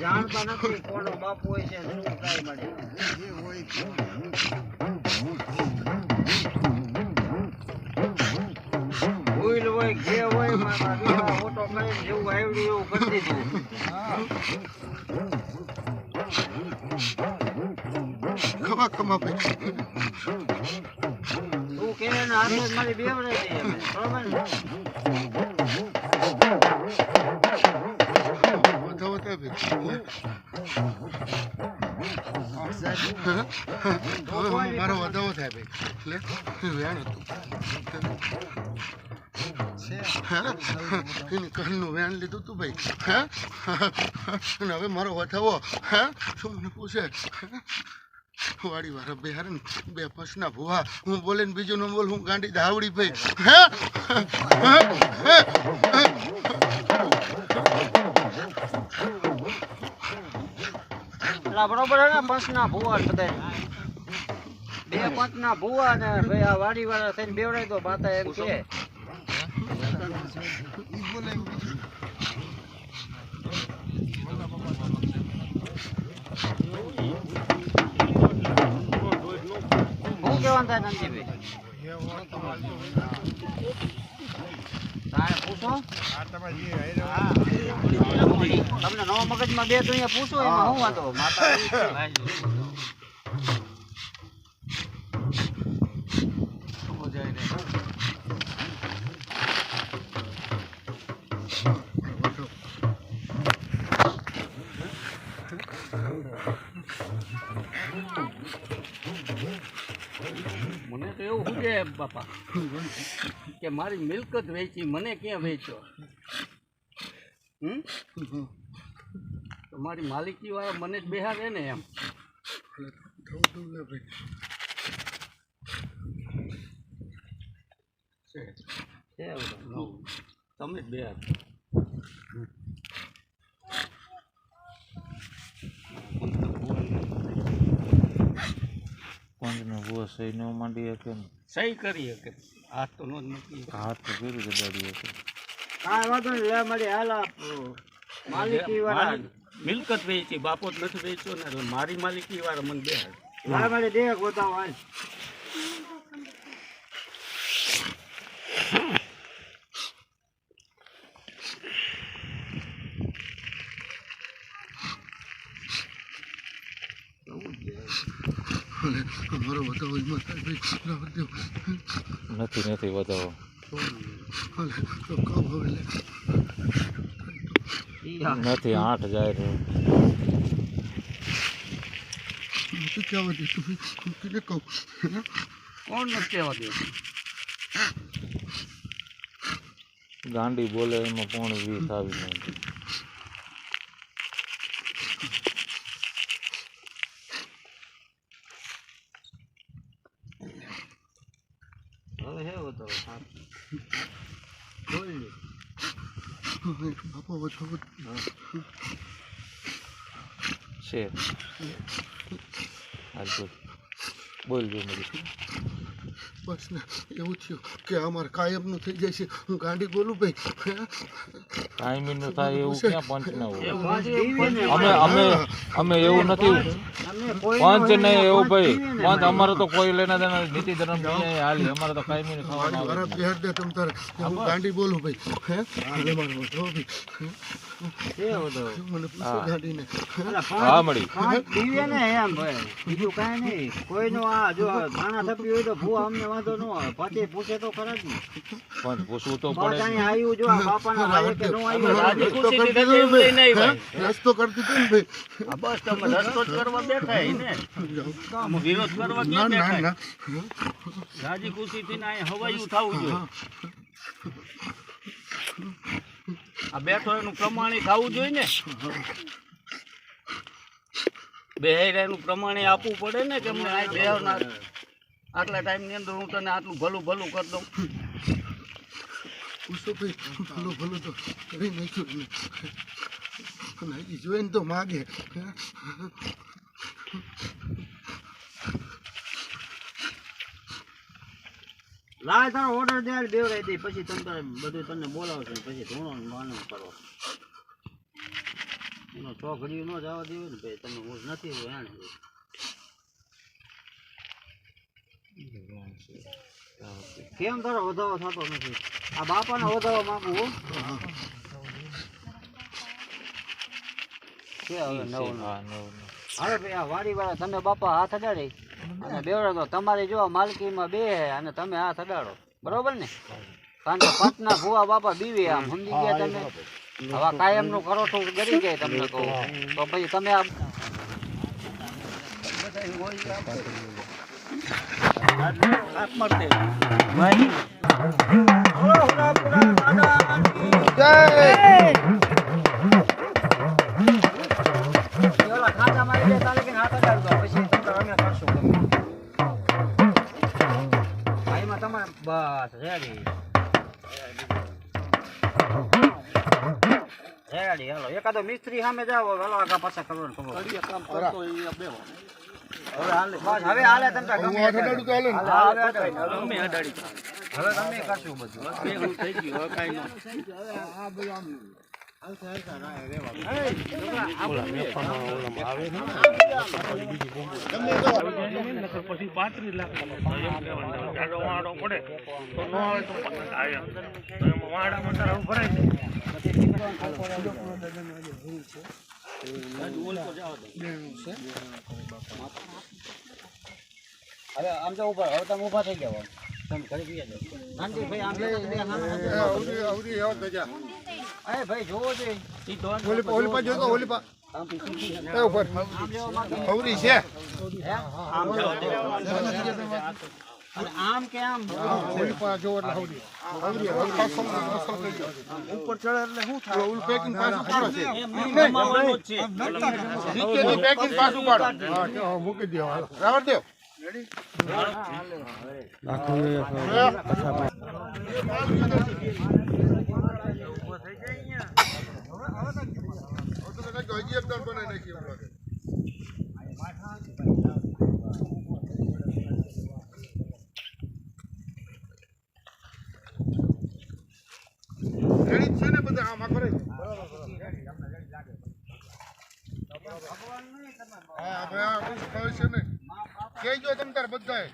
જાણતા નથી કોનો બાપુ હોય છે શું કાઈ મળે ભૂલ હોય કે હોય મારા ઓટો કરીને જેવું આવ્યું એવું કરી દીધું ખમા ખમા ભાઈ તું કે ને હાથે મારી બેવરાઈ દે બરાબર ને મારો વધાવો થાય ભાઈ એટલે વેણ હતું ઘરનું વેણ લીધું તું ભાઈ હવે મારો વધાવો શું મને પૂછે વાડી વાળા બે હારે બે પસના ભૂવા હું બોલે ને બીજું ન બોલ હું ગાંડી ધાવડી ભાઈ બરોબર હે ને પંચના ભૂવા બધા બે પંચના ભૂવા ને ભાઈ આ વાડી વાળા થઈને બેવડાય તો બાતા એમ કે હું કેવાનું થાય નંદીભાઈ તારે પૂછો તમને નવા મગજમાં બે તો અહીંયા પૂછો એમાં હું વાંધો માતા મને તો એવું શું કે બાપા કે મારી મિલકત વેચી મને ક્યાં વેચ્યો તો મારી માલિકી વાળા મને જ બેહારે ને એમ તમે જ બેહાર પંચનો ભૂવો સહી ન માંડી શકે ને સહી કરી શકે હાથ તો નો જ મૂકી હાથ તો કેવી રીતે દાડી શકે કાંઈ વાંધો નહીં લે મારી હાલ માલિકી વાળા મિલકત વેચી બાપો જ નથી વેચ્યો ને એટલે મારી માલિકી વાળા મને બે લા મારે દે ગોતાવો હાલ મારો વધાવો નથી વધાવો નથી 8 જાય રહ્યો કહેવા દે તું કહું કોણ નથી કહેવા દે ગાંડી બોલે એમાં કોણ 20 આવી નહીં હવે હે તો બોલ બાપા વધાવો છે હાલ બોલજો મારી બસ ને એવું થયું કે અમારે કાયમનું થઈ જાય છે હું ગાંડી બોલું ભાઈ કાયમીનું થાય એવું ક્યાં પંચ ના હોય અમે એવું નથી પંચ નહીં એવું ભાઈ પંચ અમારે તો કોઈ લેના દેના નીતિ ધર્મ હાલી અમારે તો કાયમી ખાવાનું બેહાર દે તમ તારે હું ગાંડી બોલું ભાઈ મારો વધાવો ભાઈ મને પૂછો ગાંડીને હા મળી ને એમ ભાઈ બીજું કાંઈ નહીં કોઈનો આ જો ખાણા થપી હોય તો ભૂ અમને વાંધો ન આવે પતિ પૂછે તો ખરા જ ને પણ પૂછવું તો બાદ પડે જ. અહીં આવ્યું જો આ બાપાના હાલે કે ન આવ્યું રાજી ખુશીથી રજા એમ લઈને આવ્યા. રસ્તો કરતી હતી ને ભાઈ. આ બસ તમે રસ્તો જ કરવા બેઠા હી ને આમ વિરોધ કરવા ના ક્યાં ના બેઠા ના રાજી ખુશીથી ને અહીં હવાયું થવું જોઈએ આ બેઠો એનું પ્રમાણે થવું જોઈએ ને બેહેરાનું પ્રમાણે આપવું પડે ને કે અમને આ બેહના આટલા ટાઈમની અંદર હું તને આટલું ભલું ભલું કરી દઉં પૂછો ભાઈ ભલું ભલું તો કરી નાખ્યું ને નાખી જોઈને તો માગે લાય તારો ઓર્ડર દે બેવરાઈ દે પછી તમે બધું તમને બોલાવશે પછી ધૂણો માનું કરો એનો ચોઘડિયું ન જવા દેવું ને ભાઈ તમે હું નથી હોય એને કેમ તારો વધાવો થતો નથી આ બાપાને વધાવો માંગુ હો કે હવે નવું હા, નવું. હવે ભાઈ આ વાડી વાળા તમે બાપા હાથ અડાડી અને બેવડાવો તમારી જો માલકીમાં બે અને તમે હાથ અડાડો બરોબર ને કારણ કે પતના ભૂવા બાપા બીવી આમ સમજી ગયા તમે હવે કાયમ નું કરોઠું ગરી જાય તમને કહું તો પછી તમે આ ખાતા મારી દે તાલે કે હાથ અડાડો પછી તમે અમે કરશું ભાઈમાં તમારે બસ રેડી રેડી હાલો એકાદો મિસ્ત્રી સામે જાઓ વેલો આગા પાછા કરવાનું ખબર હવે હાલે તમે હું હાથ અડાડું તો હાલે ને? અમે અડાડી હવે તમે કરશું બધું ભેગું થઈ ગયું હવે કાંઈ પછી 35 લાખ પડે તો ન આવે તો વાડામાં તારા ભરાય હવે આમ તો ઉભા હવે તમે ઉભા થઈ ગયા તમે ઘરે ગયા જાઓ શાંતિભાઈ આમ અવરી આવો તો જા. અરે ભાઈ જોવો જોઈએ ઈ તો ઓલી પા જોતો ઓલી પા એ ઉપર અવરી છે આમ અને આમ કે આમ ઓલી પા જો એટલે અવરી અવરી ઉપર ચડે એટલે શું થાય ઓલું પેકિંગ પાછું પાડો છે કમાવાનું જ છે નીચેથી પેકિંગ પાછું પાડો હા તો મૂકી દો રાવણ દેવ હજી એક દળ બનાવી નાખી એવું લાગે. રેડી છે ને બધા આમાં કરે હા ભાઈ આ ભવિષ્ય ને કહેજો તમ તાર બધાય